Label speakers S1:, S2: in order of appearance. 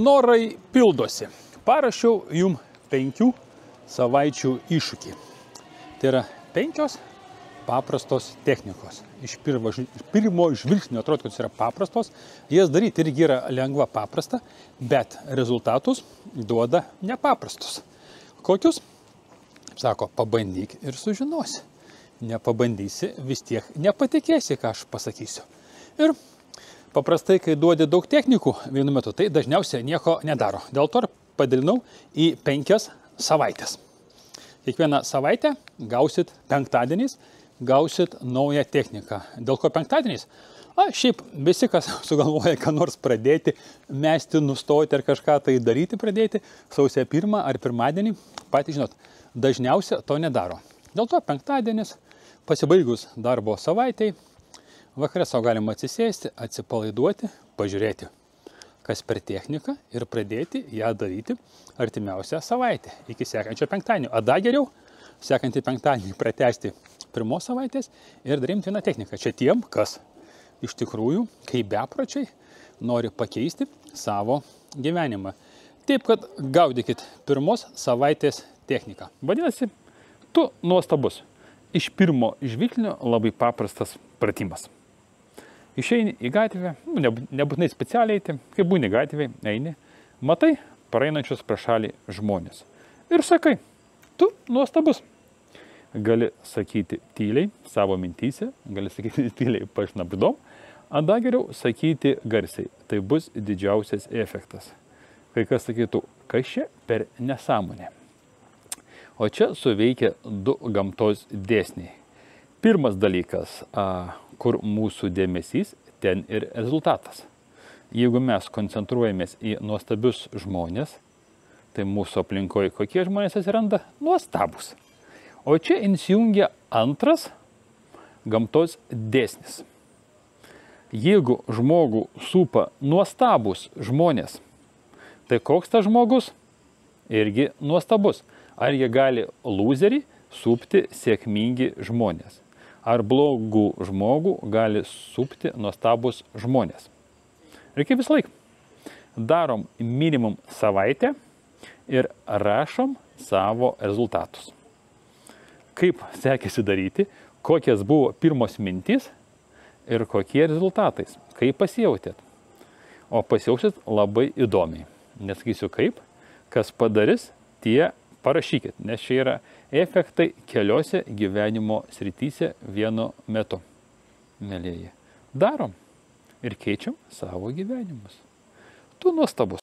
S1: Norai pildosi. Parašiau jum 5 savaičių iššūkį. Tai yra 5 paprastos technikos. Iš pirmo žvilgsnio atrodo, kad yra paprastos. Jas daryti irgi yra lengva, paprasta, bet rezultatus duoda nepaprastus. Kokius? Sako, pabandyk ir sužinosi. Nepabandysi, vis tiek nepatikėsi, ką aš pasakysiu. Ir paprastai, kai duodi daug technikų vienu metu, tai dažniausiai nieko nedaro. Dėl to padalinau į 5 savaitės. Kiekvieną savaitę gausit penktadieniais, gausit naują techniką. Dėl ko penktadieniais? Šiaip visi, kas sugalvoja, ką nors pradėti, mesti, nustoti ar kažką tai daryti pradėti, sausio 1 ar pirmadienį, patys žinot, dažniausiai to nedaro. Dėl to penktadienis, pasibaigus darbo savaitai, vakare savo galima atsisėsti, atsipalaiduoti, pažiūrėti, kas per techniką ir pradėti ją daryti artimiausią savaitę iki sekančio penktadienio. A dar geriau, sekantį penktadienį pratęsti 1 savaitės ir daryti vieną techniką. Čia tiem, kas iš tikrųjų, kaip bepročiai, nori pakeisti savo gyvenimą. Taip, kad gaudykit 1 savaitės techniką. Vadinasi, tu nuostabus. Iš pirmo žvilgsnio labai paprastas pratimas. Išeini į gatvę, nebūtinai specialiai eiti, kai būni gatvėje, eini, matai praeinančius pro šalį žmonės. Ir sakai, tu nuostabus. Gali sakyti tyliai, savo mintyse, gali sakyti tyliai pašnabždom, a dar geriau sakyti garsiai. Tai bus didžiausias efektas. Kai kas sakytų, kas čia per nesąmonė. O čia suveikia 2 gamtos dėsniai. Pirmas dalykas, kur mūsų dėmesys, ten ir rezultatas. Jeigu mes koncentruojamės į nuostabius žmonės, tai mūsų aplinkoje kokie žmonės atsiranda? Nuostabus. O čia įsijungia antras gamtos dėsnis. Jeigu žmogų supa nuostabus žmonės, tai koks tas žmogus? Irgi nuostabus. Ar jie gali lūzerį supti sėkmingi žmonės? Ar blogų žmogų gali supti nuostabus žmonės? Ir kaip visą laiką, darom minimum savaitę ir rašom savo rezultatus. Kaip sekėsi daryti, kokias buvo pirmos mintys ir kokie rezultatai, kaip pasijautėt. O pasijausit labai įdomiai. Nesakysiu kaip, kas padarys, tie parašykit, nes čia yra efektai keliose gyvenimo srityse vienu metu. Mielieji, darom ir keičiam savo gyvenimus. Tu nuostabus.